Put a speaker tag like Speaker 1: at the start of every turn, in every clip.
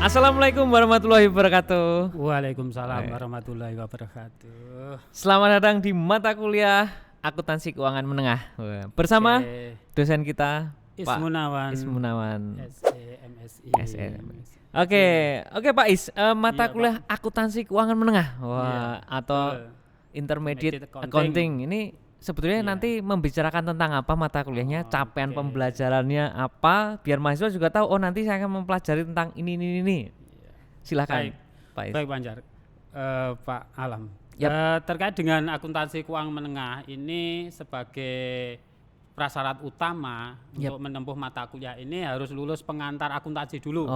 Speaker 1: Assalamualaikum warahmatullahi wabarakatuh.
Speaker 2: Waalaikumsalam warahmatullahi wabarakatuh.
Speaker 1: Selamat datang di mata kuliah Akuntansi Keuangan Menengah bersama dosen kita Pak Ismunawan SEMSI. Oke Pak Is, mata kuliah Akuntansi Keuangan Menengah atau Intermediate Accounting ini sebetulnya nanti membicarakan tentang apa mata kuliahnya, capaian pembelajarannya apa, biar mahasiswa juga tahu nanti saya akan mempelajari tentang ini. Silakan Pak Is.
Speaker 2: Baik Panjar, Pak Alam. Terkait dengan akuntansi keuangan menengah ini sebagai prasyarat utama untuk menempuh mata kuliah ini harus lulus pengantar akuntansi dulu.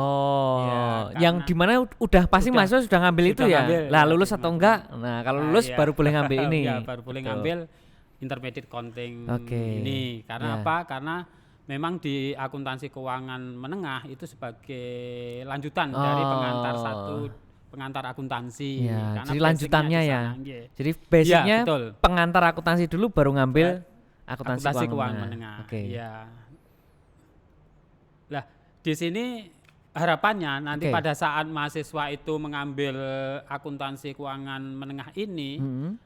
Speaker 1: Yang dimana udah pasti mahasiswa sudah ngambil itu ya. Lah lulus atau enggak? Nah kalau lulus baru boleh ngambil ini.
Speaker 2: Baru boleh ngambil Intermediate Accounting ini. Karena apa? Karena memang di akuntansi keuangan menengah itu sebagai lanjutan dari pengantar akuntansi.
Speaker 1: Karena jadi lanjutannya ya. Jadi basicnya pengantar akuntansi dulu baru ngambil akuntansi keuangan menengah.
Speaker 2: Lah di sini harapannya nanti pada saat mahasiswa itu mengambil akuntansi keuangan menengah ini,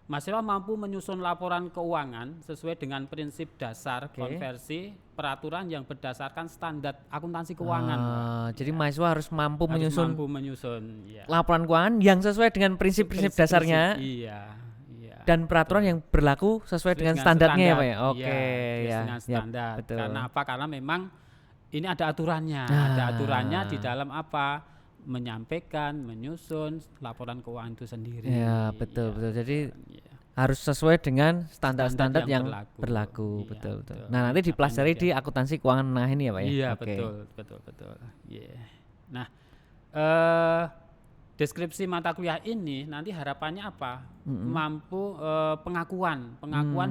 Speaker 2: mahasiswa mampu menyusun laporan keuangan sesuai dengan prinsip dasar konversi peraturan yang berdasarkan standar akuntansi keuangan.
Speaker 1: Jadi mahasiswa harus mampu menyusun laporan keuangan yang sesuai dengan prinsip-prinsip dasarnya. Dan peraturan yang berlaku sesuai dengan standarnya ya Pak ya.
Speaker 2: Dengan standar. Karena apa? Karena memang ini ada aturannya, di dalam apa? Menyampaikan, menyusun laporan keuangan itu sendiri.
Speaker 1: Betul. Jadi harus sesuai dengan standar-standar yang berlaku. Betul. Nah, nanti dipelajari di akuntansi keuangan menengah ini ya Pak ya.
Speaker 2: Iya, betul. Nah, deskripsi mata kuliah ini nanti harapannya apa? Mampu pengakuan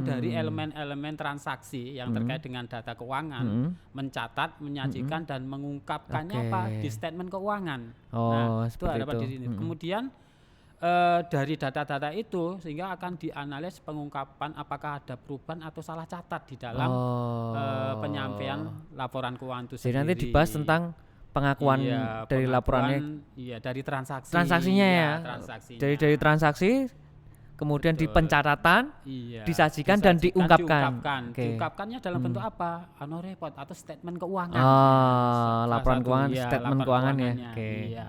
Speaker 2: dari elemen-elemen transaksi yang terkait dengan data keuangan, mencatat, menyajikan dan mengungkapkannya apa di statement keuangan. Nah, itu harapan di sini. Kemudian dari data-data itu sehingga akan dianalisis pengungkapan apakah ada perubahan atau salah catat di dalam penyampaian laporan keuangan itu sendiri.
Speaker 1: Jadi nanti dibahas tentang pengakuan dari laporannya,
Speaker 2: dari
Speaker 1: transaksinya Jadi dari transaksi, kemudian di pencatatan, disajikan dan diungkapkan.
Speaker 2: Diungkapkannya dalam bentuk apa? Annual report atau statement keuangan.
Speaker 1: Laporan keuangan, statement keuangan ya.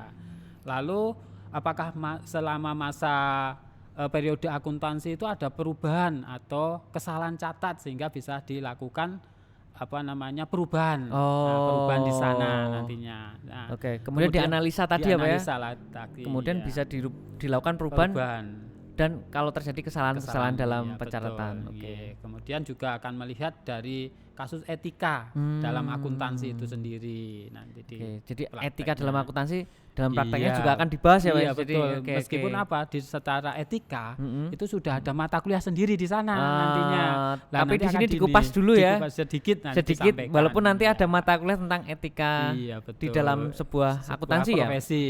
Speaker 2: Lalu apakah selama masa periode akuntansi itu ada perubahan atau kesalahan catat sehingga bisa dilakukan perubahan perubahan di sana nantinya.
Speaker 1: Kemudian dianalisa tadi ya Pak ya. Kemudian bisa dilakukan perubahan dan kalau terjadi kesalahan dalam pencatatan.
Speaker 2: Kemudian juga akan melihat dari kasus etika dalam akuntansi itu sendiri nanti.
Speaker 1: Jadi etika dalam akuntansi dalam prakteknya juga akan dibahas ya Pak.
Speaker 2: Betul. Meskipun di secara etika itu sudah ada mata kuliah sendiri di sana nantinya.
Speaker 1: Tapi di sini dikupas dulu ya.
Speaker 2: Sedikit
Speaker 1: walaupun nanti ada mata kuliah tentang etika di dalam sebuah akuntansi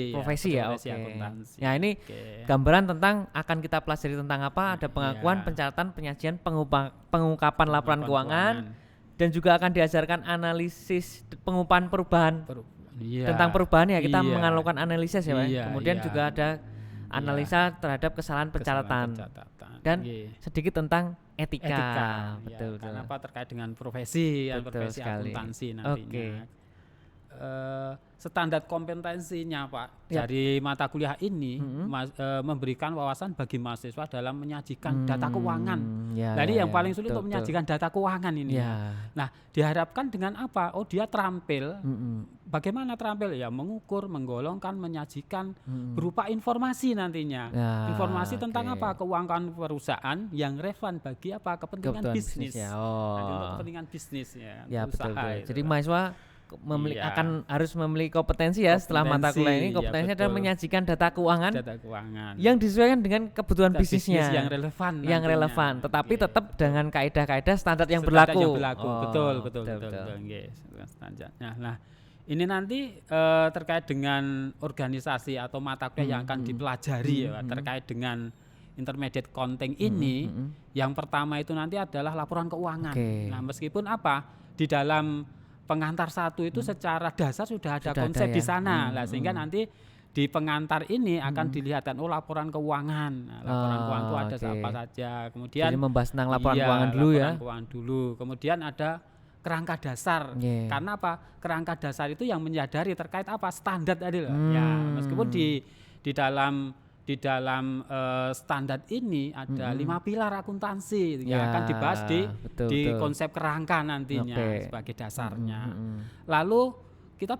Speaker 1: profesi ya. Ya ini gambaran tentang akan kita pelajari tentang apa, ada pengakuan, pencatatan, penyajian, pengungkapan laporan keuangan dan juga akan diajarkan analisis pengupahan perubahan. Tentang perubahan ya kita melakukan analisis ya Pak. Kemudian juga ada analisa terhadap kesalahan pencatatan dan sedikit tentang etika. Betul.
Speaker 2: Karena terkait dengan profesi akuntansi nantinya. Standar kompetensinya Pak dari mata kuliah ini memberikan wawasan bagi mahasiswa dalam menyajikan data keuangan. Jadi yang paling sulit untuk menyajikan data keuangan ini. Nah, diharapkan dengan apa? Dia terampil. Bagaimana terampil? Ya mengukur, menggolongkan, menyajikan berupa informasi nantinya. Informasi tentang apa? Keuangan perusahaan yang relevan bagi apa? Kepentingan bisnis. Untuk kepentingan bisnis
Speaker 1: betul. Jadi mahasiswa akan harus memiliki kompetensi ya setelah mata kuliah ini. Kompetensinya adalah menyajikan data keuangan yang disesuaikan dengan kebutuhan bisnisnya yang relevan tetapi tetap dengan kaidah-kaidah standar yang berlaku.
Speaker 2: Betul. Nah, ini nanti terkait dengan organisasi atau mata kuliah yang akan dipelajari terkait dengan Intermediate Accounting ini. Yang pertama itu nanti adalah laporan keuangan. Nah, meskipun di dalam pengantar 1 itu secara dasar sudah ada konsep di sana. Sehingga nanti di pengantar ini akan dilihatkan laporan keuangan. Nah, laporan keuangan itu ada apa saja. Kemudian
Speaker 1: jadi membahas tentang laporan keuangan dulu ya.
Speaker 2: Laporan keuangan dulu. Kemudian ada kerangka dasar. Karena apa? Kerangka dasar itu yang menyadari terkait apa? Standar tadi loh. Ya, meskipun di dalam standar ini ada 5 pilar akuntansi yang akan dibahas di konsep kerangka nantinya sebagai dasarnya. Lalu kita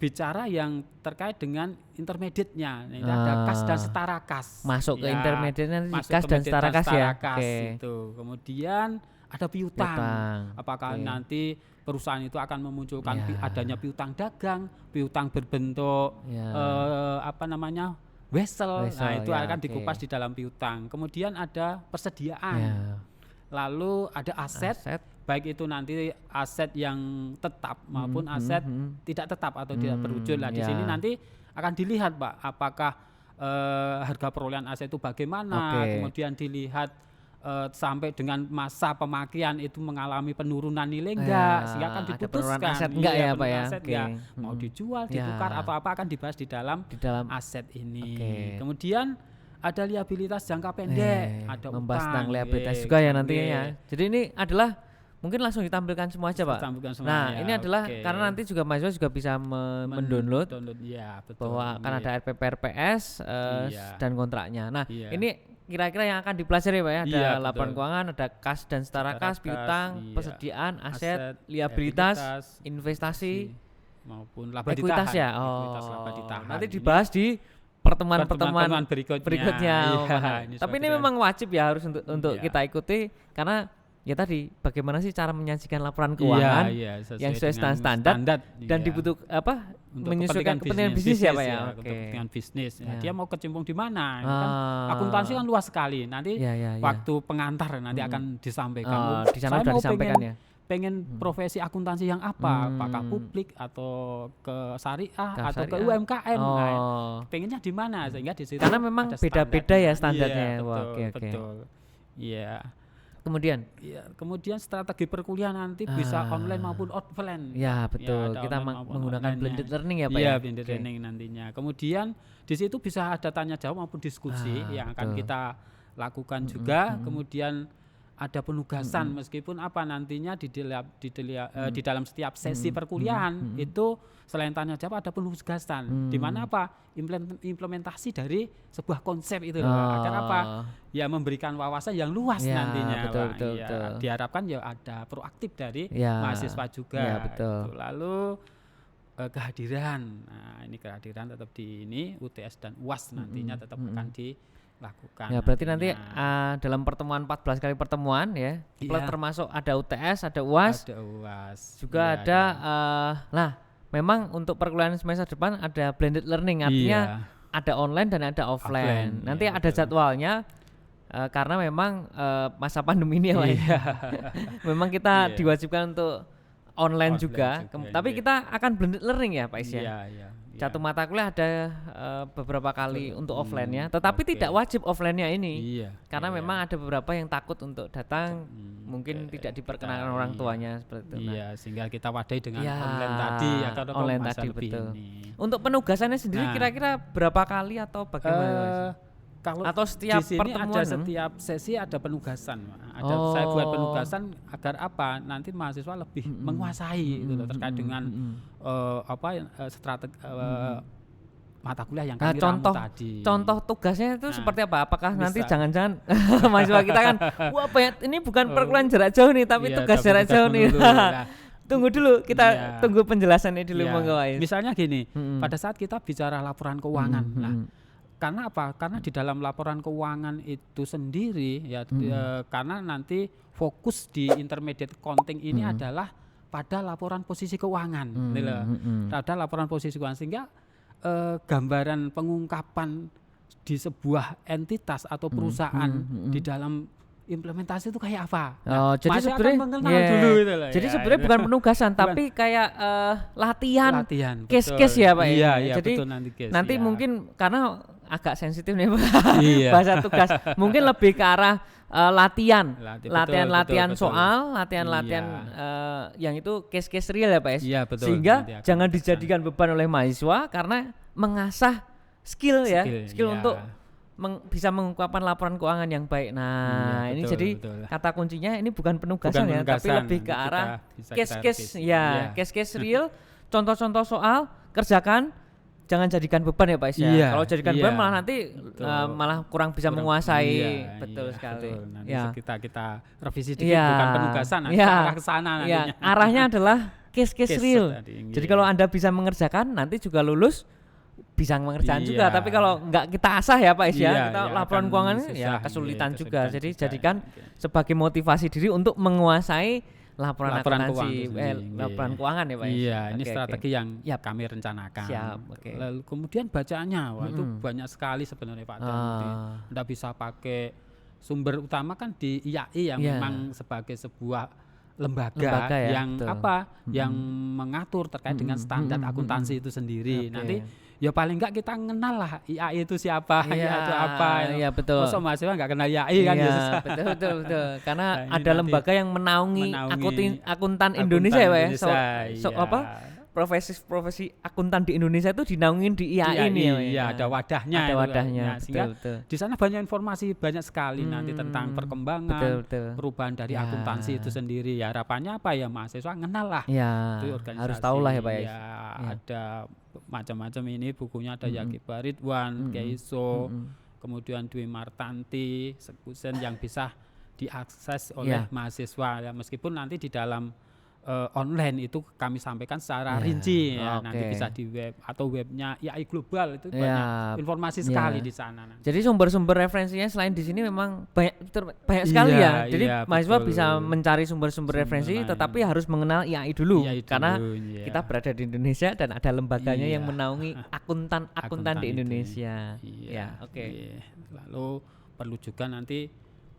Speaker 2: bicara yang terkait dengan intermediate-nya. Ini ada kas dan setara kas.
Speaker 1: Masuk ke intermediate-nya kas dan setara kas ya.
Speaker 2: Itu. Kemudian ada piutang. Apakah nanti perusahaan itu akan memunculkan adanya piutang dagang, piutang berbentuk wesel. Nah, itu akan dikupas di dalam piutang. Kemudian ada persediaan. Lalu ada aset, baik itu nanti aset yang tetap maupun aset tidak tetap atau tidak berwujud. Nah, di sini nanti akan dilihat, Pak, apakah harga perolehan aset itu bagaimana, kemudian dilihat sampai dengan masa pemakaian itu mengalami penurunan nilai enggak, sehingga akan diputuskan
Speaker 1: aset enggak ya Pak ya.
Speaker 2: Mau dijual, ditukar atau apa akan dibahas di dalam aset ini. Kemudian ada liabilitas jangka pendek, ada
Speaker 1: membahas tentang liabilitas juga ya nantinya ya. Jadi ini adalah mungkin langsung ditampilkan semua aja Pak. Nah ini adalah karena nanti juga mahasiswa juga bisa mendownload bahwa akan ada RPP RPS dan kontraknya. Nah ini kira-kira yang akan dipelajari Pak ya, ada laporan keuangan, ada kas dan setara kas, piutang, persediaan, aset, liabilitas, investasi
Speaker 2: maupun laba
Speaker 1: ekuitas
Speaker 2: ditahan.
Speaker 1: Ya. Nanti dibahas di pertemuan berikutnya. Tapi ini memang wajib ya harus untuk kita ikuti karena ya tadi bagaimana sih cara menyajikan laporan keuangan yang sesuai standar dan dibutuhkan menyesuaikan kepentingan bisnis ya Pak ya.
Speaker 2: Kepentingan bisnis. Dia mau kecimpung di mana? Kan akuntansi kan luas sekali. Nanti waktu pengantar nanti akan disampaikan.
Speaker 1: Di sana sudah disampaikan ya.
Speaker 2: Pengen profesi akuntansi yang apa? Apakah publik atau ke syariah atau ke UMKM? Pengennya di mana? Sehingga di situ
Speaker 1: karena memang beda-beda ya standarnya.
Speaker 2: Betul. Iya.
Speaker 1: Kemudian
Speaker 2: strategi perkuliahan nanti bisa online maupun offline.
Speaker 1: Ya betul. Kita menggunakan blended learning ya Pak ya.
Speaker 2: Iya, blended learning nantinya. Kemudian di situ bisa ada tanya jawab maupun diskusi yang akan kita lakukan juga. Kemudian ada penugasan meskipun nantinya di dalam setiap sesi perkuliahan itu selain tanya jawab ada penugasan di mana implementasi dari sebuah konsep itu agar ya memberikan wawasan yang luas nantinya.
Speaker 1: Betul.
Speaker 2: Diharapkan ya ada proaktif dari mahasiswa juga.
Speaker 1: Betul.
Speaker 2: Lalu kehadiran. Nah, ini kehadiran tetap di UTS dan UAS nantinya tetap akan dilakukan.
Speaker 1: Ya berarti nanti dalam pertemuan 14 kali pertemuan ya, termasuk ada UTS, ada UAS. Juga ada memang untuk perkuliahan semester depan ada blended learning, artinya ada online dan ada offline. Nanti ada jadwalnya karena memang masa pandemi ini ya. Memang kita diwajibkan untuk online juga. Tapi kita akan blended learning ya Pak Is ya. Satu mata kuliah ada beberapa kali untuk offline-nya, tetapi tidak wajib offline-nya ini. Karena memang ada beberapa yang takut untuk datang, mungkin tidak diperkenalkan orang tuanya seperti itu.
Speaker 2: Sehingga kita wadai dengan online tadi atau
Speaker 1: online tadi betul. Untuk penugasannya sendiri kira-kira berapa kali atau bagaimana?
Speaker 2: Kalau
Speaker 1: atau setiap
Speaker 2: di sini ada setiap sesi ada penugasan. Saya buat penugasan agar nanti mahasiswa lebih menguasai itu terkait dengan strategi mata kuliah yang kami ramu tadi.
Speaker 1: Contoh tugasnya itu seperti apa? Apakah nanti jangan-jangan mahasiswa kita kan ini bukan perkuliahan jarak jauh nih, tapi tugas jarak jauh nih. Tunggu dulu, kita tunggu penjelasannya dulu monggo.
Speaker 2: Misalnya gini, pada saat kita bicara laporan keuangan. Karena apa? Karena di dalam laporan keuangan itu sendiri karena nanti fokus di intermediate accounting ini adalah pada laporan posisi keuangan. Pada laporan posisi keuangan sehingga gambaran pengungkapan di sebuah entitas atau perusahaan di dalam implementasi itu kayak apa?
Speaker 1: Jadi sebenarnya jadi sebenarnya bukan penugasan tapi kayak latihan case-case ya Pak.
Speaker 2: Iya,
Speaker 1: jadi
Speaker 2: betul,
Speaker 1: nanti mungkin karena agak sensitif nih bahasa tugas. Mungkin lebih ke arah latihan soal, latihan yang itu case-case real ya Pak Es.
Speaker 2: Iya, betul.
Speaker 1: Sehingga jangan dijadikan beban oleh mahasiswa karena mengasah skill untuk bisa mengungkapkan laporan keuangan yang baik. Nah, ini jadi kata kuncinya ini bukan penugasan, tapi lebih ke arah case-case real, contoh-contoh soal, kerjakan. Jangan jadikan beban ya Pak Is ya. Kalau jadikan beban malah nanti malah kurang bisa menguasai. Betul sekali.
Speaker 2: Betul. Nanti kita revisi dikit, bukan penugasan, arah ke sana nantinya.
Speaker 1: Arahnya adalah case real. Jadi kalau Anda bisa mengerjakan, nanti juga lulus bisa mengerjakan juga. Tapi kalau nggak kita asah ya Pak Is ya, kita laporan keuangan ya kesulitan juga. Jadi jadikan sebagai motivasi diri untuk menguasai laporan keuangan ya Pak.
Speaker 2: Iya, ini strategi yang kami rencanakan. Lalu kemudian bacaannya, itu banyak sekali sebenarnya Pak. Anda bisa pakai sumber utama kan di IAI yang memang sebagai sebuah lembaga yang yang mengatur terkait dengan standar akuntansi itu sendiri. Nanti ya paling enggak kita kenal lah IAI itu siapa, IAI itu apa.
Speaker 1: Iya betul.
Speaker 2: Masa mahasiswa enggak kenal IAI kan ya susah.
Speaker 1: Betul. Karena ada lembaga yang menaungi akuntan Indonesia ya Pak ya. Profesi akuntan di Indonesia itu dinaungin di IAI ini ya.
Speaker 2: Iya, ada wadahnya. Sehingga di sana banyak informasi, banyak sekali nanti tentang perkembangan, perubahan dari akuntansi itu sendiri. Ya harapannya apa ya mahasiswa kenal lah.
Speaker 1: Itu harus tahu lah ya Pak ya.
Speaker 2: Ada macam-macam ini bukunya, ada Yaki Baridwan, Keiso, kemudian Dwi Martanti, Sekusen yang bisa diakses oleh mahasiswa ya, meskipun nanti di dalam online itu kami sampaikan secara rinci nanti bisa di web atau webnya IAI Global itu banyak informasi sekali di sana.
Speaker 1: Jadi sumber-sumber referensinya selain di sini memang banyak sekali ya. Jadi mahasiswa bisa mencari sumber-sumber referensi tetapi harus mengenal IAI dulu karena kita berada di Indonesia dan ada lembaganya yang menaungi akuntan di Indonesia.
Speaker 2: Lalu perlu juga nanti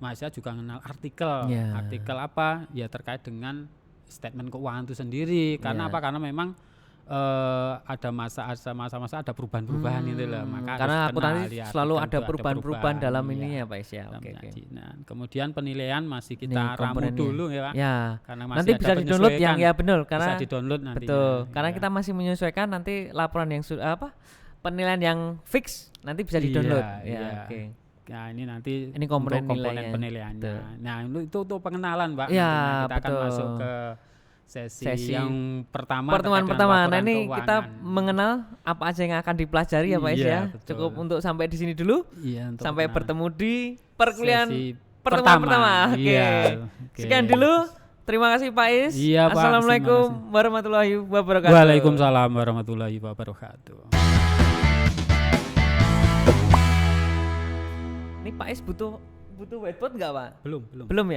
Speaker 2: mahasiswa juga mengenal artikel apa ya terkait dengan statement keuangan itu sendiri. Karena apa? Karena memang ada masa-masa ada perubahan-perubahan itu loh. Maka
Speaker 1: karena akuntansi selalu ada perubahan-perubahan dalam ini ya Pak Is ya.
Speaker 2: Nah, kemudian penilaian masih kita ramu dulu ya Pak.
Speaker 1: Karena masih nanti bisa di-download yang benar karena
Speaker 2: bisa di-download nanti.
Speaker 1: Betul. Karena kita masih menyesuaikan nanti laporan yang penilaian yang fix nanti bisa di-download.
Speaker 2: Nah ini nanti
Speaker 1: komponen
Speaker 2: penilaiannya. Nah itu pengenalan Pak.
Speaker 1: Kita
Speaker 2: akan masuk ke sesi yang pertama.
Speaker 1: Pertemuan pertama. Nah ini kita mengenal apa aja yang akan dipelajari ya Pak Is ya. Cukup untuk sampai di sini dulu. Sampai bertemu di perkuliahan pertemuan pertama. Sekian dulu. Terima kasih Pak Is. Assalamualaikum warahmatullahi wabarakatuh.
Speaker 2: Waalaikumsalam warahmatullahi wabarakatuh.
Speaker 1: Ini Pak Is butuh whiteboard nggak Pak?
Speaker 2: Belum
Speaker 1: ya?